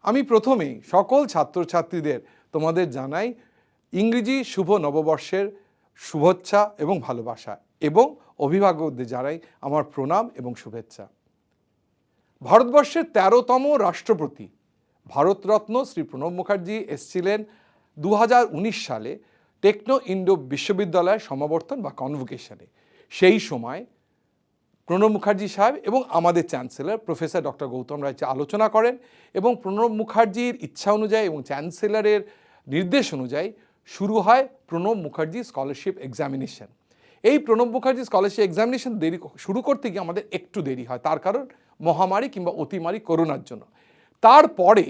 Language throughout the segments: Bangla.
আমি প্রথমেই সকল ছাত্রছাত্রীদের তোমাদের জানাই ইংরেজি শুভ নববর্ষের শুভেচ্ছা এবং ভালোবাসা, এবং অভিভাবকদের জানাই আমার প্রণাম এবং শুভেচ্ছা। ভারতবর্ষের ১৩তম রাষ্ট্রপতি ভারতরত্ন শ্রী প্রণব মুখার্জি এসেছিলেন ২০১৯ সালে টেকনো ইন্ডো বিশ্ববিদ্যালয়ের সমাবর্তন বা কনভোকেশনে। সেই সময় প্রণব মুখার্জি সাহেব এবং আমাদের চ্যান্সেলর প্রফেসর ডক্টর গৌতম রায় আলোচনা করেন, এবং প্রণব মুখার্জির ইচ্ছা অনুযায়ী এবং চ্যান্সেলরের নির্দেশ অনুযায়ী শুরু হয় প্রণব মুখার্জি স্কলারশিপ এক্সামিনেশন। এই প্রণব মুখার্জি স্কলারশিপ এক্সামিনেশন শুরু করতে গিয়ে আমাদের একটু দেরি হয়, তার কারণ মহামারী কিংবা অতিমারী করোনার জন্য। তারপরে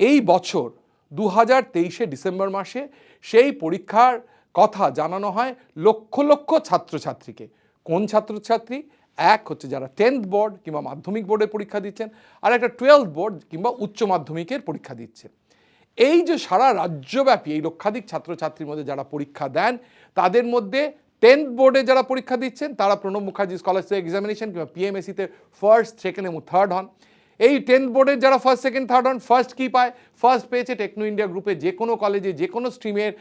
এই বছর 2023 ডিসেম্বর মাসে সেই পরীক্ষার কথা জানানো হয় লক্ষ লক্ষ ছাত্রছাত্রীকে। কোন ছাত্রছাত্রী? এক হচ্ছে যারা 10th বোর্ড কিংবা মাধ্যমিক বোর্ডের পরীক্ষা দিচ্ছেন, আর একটা 12th বোর্ড কিংবা উচ্চ মাধ্যমিকের পরীক্ষা দিচ্ছে। এই যে সারা রাজ্যব্যাপী এই লক্ষাধিক ছাত্রছাত্রীর মধ্যে যারা পরীক্ষা দেন, তাদের মধ্যে 10th বোর্ডে যারা পরীক্ষা দিচ্ছেন তারা প্রণব মুখার্জি স্কলারশিপ এক্সামিনেশন কিংবা PMSE-তে ফার্স্ট, সেকেন্ড এবং থার্ড হন। এই 10th বোর্ডের যারা ফার্স্ট, সেকেন্ড, থার্ড হন, ফার্স্ট কী পায়? ফার্স্ট পেয়েছে টেকনো ইন্ডিয়া গ্রুপে যে কোনো কলেজে যে কোনো স্ট্রিমের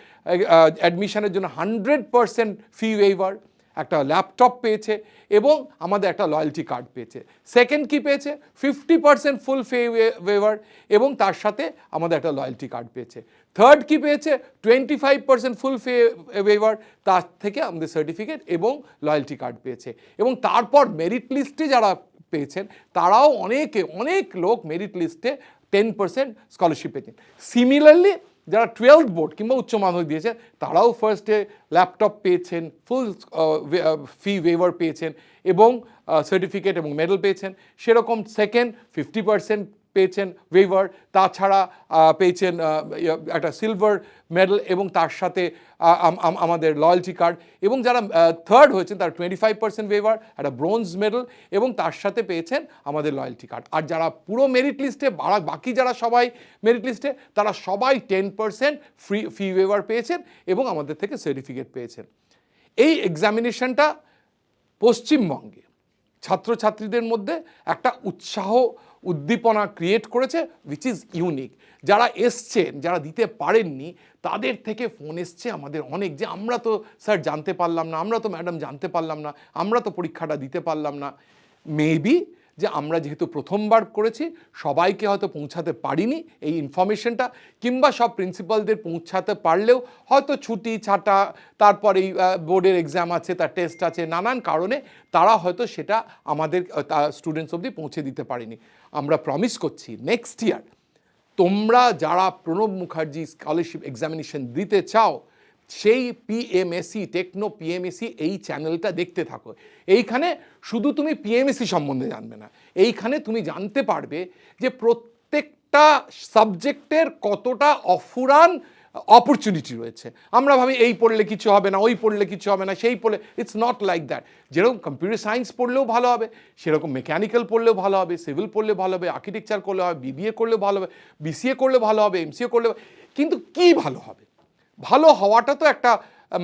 অ্যাডমিশনের জন্য 100% ফি ওয়েভার, একটা ল্যাপটপ পেয়েছে এবং আমাদের একটা লয়্যালটি কার্ড পেয়েছে। সেকেন্ড কি পেয়েছে? 50% ফুল ফি ওয়েভার এবং তার সাথে আমাদের একটা লয়্যালটি কার্ড পেয়েছে। থার্ড কি পেয়েছে? 25% ফুল ফি ওয়েভার, তার থেকে আমাদের সার্টিফিকেট এবং লয়্যালটি কার্ড পেয়েছে। এবং তারপর মেরিট লিস্টে যারা পেয়েছেন তারাও অনেক লোক মেরিট লিস্টে 10% স্কলারশিপ পেয়েছেন। সিমিলারলি যারা 12th বোর্ড কিংবা উচ্চ মাধ্যমিক দিয়েছে তারাও ফার্স্টে ল্যাপটপ পেয়েছেন, ফুল ফি ওয়েভার পেয়েছেন এবং সার্টিফিকেট এবং মেডেল পেয়েছেন। সেরকম সেকেন্ড 50% পেয়েছেন ওয়েভার, তাছাড়া পেয়েছেন একটা সিলভার মেডেল এবং তার সাথে আমাদের লয়্যালটি কার্ড। এবং যারা থার্ড হয়েছেন তারা 25% ওয়েভার, একটা ব্রোঞ্জ মেডেল এবং তার সাথে পেয়েছেন আমাদের লয়্যালটি কার্ড। আর যারা পুরো মেরিট লিস্টে বাকি যারা সবাই মেরিট লিস্টে তারা সবাই 10% ফি ওয়েভার পেয়েছেন এবং আমাদের থেকে সার্টিফিকেট পেয়েছেন। এই এক্সামিনেশনটা পশ্চিমবঙ্গে ছাত্রছাত্রীদের মধ্যে একটা উৎসাহ উদ্দীপনা ক্রিয়েট করেছে, উইচ ইজ ইউনিক। যারা এসছেন, যারা দিতে পারেননি, তাদের থেকে ফোন এসছে আমাদের অনেক, যে আমরা তো স্যার জানতে পারলাম না, আমরা তো ম্যাডাম জানতে পারলাম না, আমরা তো পরীক্ষাটা দিতে পারলাম না। মেবি যে আমরা যেহেতু প্রথমবার করেছি সবাইকে হয়তো পৌঁছাতে পারিনি এই ইনফরমেশনটা, কিংবা সব প্রিন্সিপালদের পৌঁছাতে পারলেও হয়তো ছুটি ছাটা, তারপর এই বোর্ডের এক্সাম আছে, তার টেস্ট আছে, নানান কারণে তারা হয়তো সেটা আমাদের স্টুডেন্টস অবধি পৌঁছে দিতে পারেনি। আমরা প্রমিস করছি নেক্সট ইয়ার তোমরা যারা প্রণব মুখার্জি স্কলারশিপ এক্সামিনেশন দিতে চাও সেই PMSE টেকনো PMSE এই চ্যানেলটা দেখতে থাকো। এইখানে শুধু তুমি PMSE সম্বন্ধে জানবে না, এইখানে তুমি জানতে পারবে যে প্রত্যেকটা সাবজেক্টের কতটা অফুরান অপরচুনিটি রয়েছে। আমরা ভাবি এই পড়লে কিছু হবে না, ওই পড়লে কিছু হবে না, সেই পড়লে, ইটস নট লাইক দ্যাট। যেরকম কম্পিউটার সায়েন্স পড়লেও ভালো হবে, সেরকম মেকানিক্যাল পড়লেও ভালো হবে, সিভিল পড়লে ভালো হবে, আর্কিটেকচার করলে হবে, BBA করলে ভালো হবে, BCA করলে ভালো হবে, MCA করলে, কিন্তু কি ভালো হবে? ভালো হওয়াটা তো একটা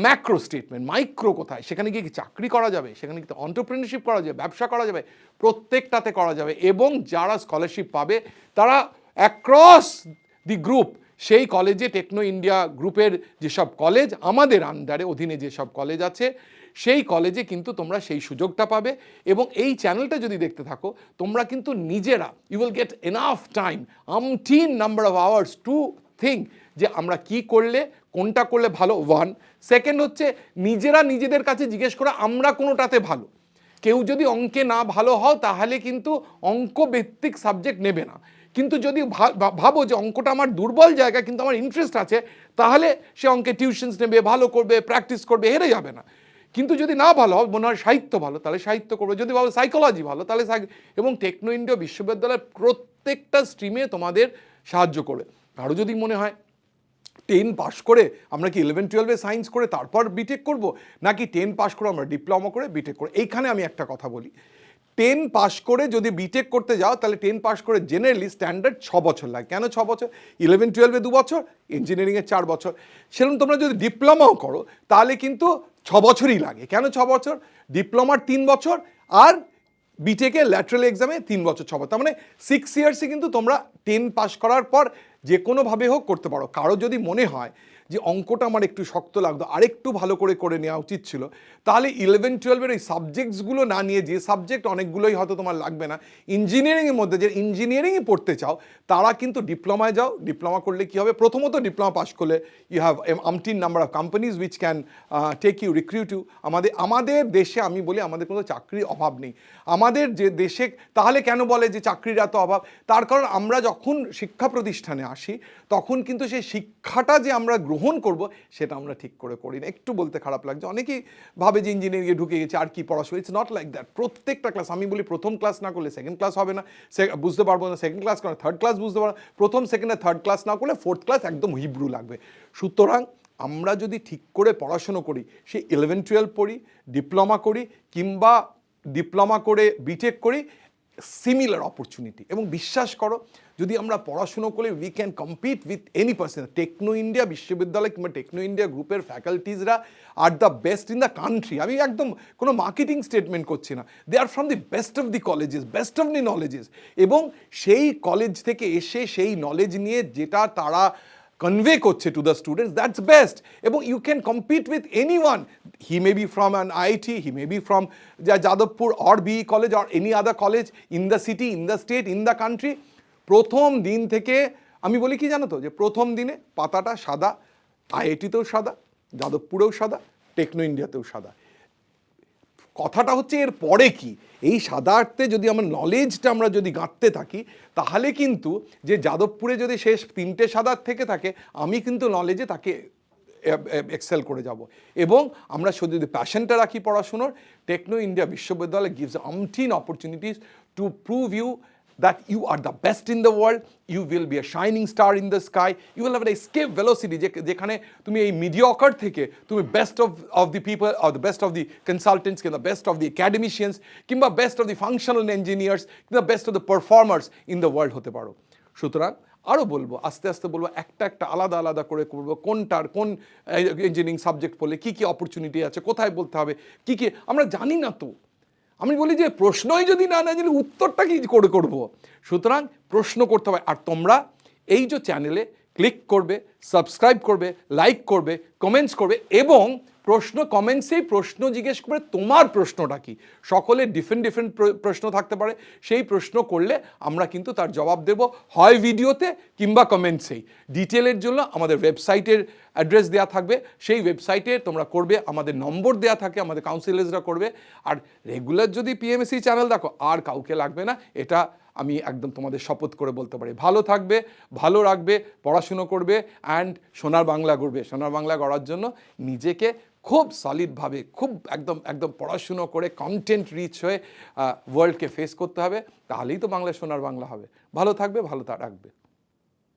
ম্যাক্রো স্টেটমেন্ট, মাইক্রো কোথায়? সেখানে গিয়ে কি চাকরি করা যাবে? সেখানে কি এন্টারপ্রেনারশিপ করা যাবে? ব্যবসা করা যাবে? প্রত্যেকটাতে করা যাবে। এবং যারা স্কলারশিপ পাবে তারা অ্যাক্রস দি গ্রুপ সেই কলেজে, টেকনো ইন্ডিয়া গ্রুপের যেসব কলেজ আমাদের আন্ডারে অধীনে যেসব কলেজ আছে সেই কলেজে কিন্তু তোমরা সেই সুযোগটা পাবে। এবং এই চ্যানেলটা যদি দেখতে থাকো তোমরা কিন্তু নিজেরা you will get enough time, umpteen number of hours to think যে আমরা কি করলে, কোনটা করলে ভালো। ওয়ান। সেকেন্ড হচ্ছে নিজেরা নিজেদের কাছে জিজ্ঞেস করা আমরা কোনোটাতে ভালো। কেউ যদি অঙ্কে না ভালো হও তাহলে কিন্তু অঙ্ক ভিত্তিক সাবজেক্ট নেবে না, কিন্তু যদি ভাবো যে অঙ্কটা আমার দুর্বল জায়গা কিন্তু আমার ইন্টারেস্ট আছে, তাহলে সে অঙ্কে টিউশনস নেবে, ভালো করবে, প্র্যাকটিস করবে, হেরে যাবে না। কিন্তু যদি না ভালো হয়, মনে হয় সাহিত্য ভালো, তাহলে সাহিত্য করবে, যদি ভালো সাইকোলজি ভালো তাহলে এবং টেকনো ইন্ডিয়া বিশ্ববিদ্যালয়ের প্রত্যেকটা স্ট্রিমে তোমাদের সাহায্য করে। কারো যদি মনে হয় 10 পাস করে আমরা কি 11-12 সায়েন্স করে তারপর বিটেক করব, নাকি 10 পাস করে আমরা ডিপ্লোমা করে বিটেক করব, এইখানে আমি একটা কথা বলি। 10 পাস করে যদি বিটেক করতে যাও তাহলে 10 পাস করে জেনারেলি স্ট্যান্ডার্ড 6 বছর লাগে। কেন 6 বছর? 11-12 2 বছর, ইঞ্জিনিয়ারিংয়ে 4 বছর। সেরকম তোমরা যদি ডিপ্লোমাও করো তাহলে কিন্তু 6 বছরই লাগে। কেন 6 বছর? ডিপ্লোমার 3 বছর আর বিটেকে ল্যাটারাল এক্সামে 3 বছর 6 বছর, তার মানে 6 ইয়ার্সে কিন্তু তোমরা 10 পাস করার পর যে কোনোভাবে হোক করতে পারো। কারো যদি মনে হয় যে অঙ্কটা আমার একটু শক্ত লাগতো, আরেকটু ভালো করে নেওয়া উচিত ছিল, তাহলে 11-12 এই সাবজেক্টসগুলো না নিয়ে, যে সাবজেক্ট অনেকগুলোই হয়তো তোমার লাগবে না, ইঞ্জিনিয়ারিংয়ের মধ্যে যে ইঞ্জিনিয়ারিংই পড়তে চাও তারা কিন্তু ডিপ্লোমায় যাও। ডিপ্লোমা করলে কী হবে, প্রথমত ডিপ্লোমা পাস করলে you have umpteen number of companies which can take you, recruit you. আমাদের দেশে আমি বলি আমাদের কোনো চাকরির অভাব নেই। আমাদের যে দেশে, তাহলে কেন বলে যে চাকরির এত অভাব, তার কারণ আমরা যখন শিক্ষা প্রতিষ্ঠানে আসি তখন কিন্তু সেই শিক্ষাটা যে আমরা গ্রহণ করব সেটা আমরা ঠিক করে করি না। একটু বলতে খারাপ লাগছে, অনেকেই ভাবে যে ইঞ্জিনিয়ারিংয়ে ঢুকে গেছে আর কি পড়াশোনা। It's not like that. প্রত্যেকটা ক্লাস, আমি বলি প্রথম ক্লাস না করলে সেকেন্ড ক্লাস হবে না, বুঝতে পারবো না। সেকেন্ড ক্লাস করে থার্ড ক্লাস বুঝতে পারবো না। প্রথম সেকেন্ড আর থার্ড ক্লাস না করলে ফোর্থ ক্লাস একদম হিব্রু লাগবে। সুতরাং আমরা যদি ঠিক করে পড়াশুনো করি, সে 11-12 পড়ি, ডিপ্লোমা করি, কিংবা ডিপ্লোমা করে বিটেক করি, সিমিলার অপরচুনিটি। এবং বিশ্বাস করো, যদি আমরা পড়াশুনো করে we can compete with any person. Techno India বিশ্ববিদ্যালয় কিংবা টেকনো ইন্ডিয়া গ্রুপের ফ্যাকাল্টিজরা are the best in the country. আমি একদম কোনো মার্কেটিং স্টেটমেন্ট করছি না, they are from the best of the colleges, best of the knowledges. এবং সেই কলেজ থেকে এসে সেই নলেজ নিয়ে যেটা তারা convey করছে to the students, that's best. এবং you can compete with anyone. He may be from an IIT, he may be from Jadavpur or BE college or any other college in the city, in the state, in the country. প্রথম দিন থেকে আমি বলি কি জানো তো, যে প্রথম দিনে পাতাটা সাদা, IIT-তেও সাদা, যাদবপুরেও সাদা, টেকনো ইন্ডিয়াতেও সাদা। কথাটা হচ্ছে এর পরে কি, এই সাদার্থে যদি আমার নলেজটা আমরা যদি গাঁথতে থাকি, তাহলে কিন্তু যে যাদবপুরে যদি শেষ 3টে সাদার থেকে থাকে, আমি কিন্তু নলেজে তাকে এক্সেল করে যাব। এবং আমরা শুধু যদি প্যাশনটা রাখি পড়াশুনোর, টেকনো ইন্ডিয়া বিশ্ববিদ্যালয় gives umpteen opportunities to prove you that you are the best in the world, you will be a shining star in the sky, you will have an escape velocity, যেখানে তুমি এই মিডিওকার থেকে তুমি best of the people, or the best of the consultants, কিংবা বেস্ট অফ দি একাডেমিশিয়ানস, কিংবা best of the functional engineers, কিংবা best of the performers in the world হতে পারো। সুতরাং আরও বলবো, আস্তে আস্তে বলবো, একটা আলাদা করে করবো, কোন ইঞ্জিনিয়ারিং সাবজেক্ট পড়লে কী কী অপরচুনিটি আছে, কোথায় বলতে হবে, কী কী আমরা জানি না। তো আমি বলি যে প্রশ্নই যদি না জানি উত্তরটা কি করে করবো। সুতরাং প্রশ্ন করতে হবে। আর তোমরা এই যে চ্যানেলে ক্লিক করবে, সাবস্ক্রাইব করবে, লাইক করবে, কমেন্টস করবে, এবং কমেন্টসেই প্রশ্ন জিজ্ঞেস করবে তোমার প্রশ্নটা কি। সকলের ডিফারেন্ট প্রশ্ন থাকতে পারে, সেই প্রশ্ন করলে আমরা কিন্তু তার জবাব দেব, হয় ভিডিওতে কিংবা কমেন্টসেই। ডিটেলের জন্য আমাদের ওয়েবসাইটের অ্যাড্রেস দেওয়া থাকবে, সেই ওয়েবসাইটে তোমরা করবে, আমাদের নম্বর দেওয়া থাকে, আমাদের কাউন্সিলার্সরা করবে। আর রেগুলার যদি PMSE চ্যানেল দেখো, আর কাউকে লাগবে না, এটা আমি একদম তোমাদের শপথ করে বলতে পারি। ভালো থাকবে, ভালো রাখবে, পড়াশুনো করবে, অ্যান্ড সোনার বাংলা গড়বে। সোনার বাংলা গড়ার জন্য নিজেকে খুব সলিডভাবে, খুব একদম পড়াশুনো করে কন্টেন্ট রিচ হয়ে ওয়ার্ল্ডকে ফেস করতে হবে, তাহলেই তো বাংলা সোনার বাংলা হবে। ভালো থাকবে, ভালো রাখবে।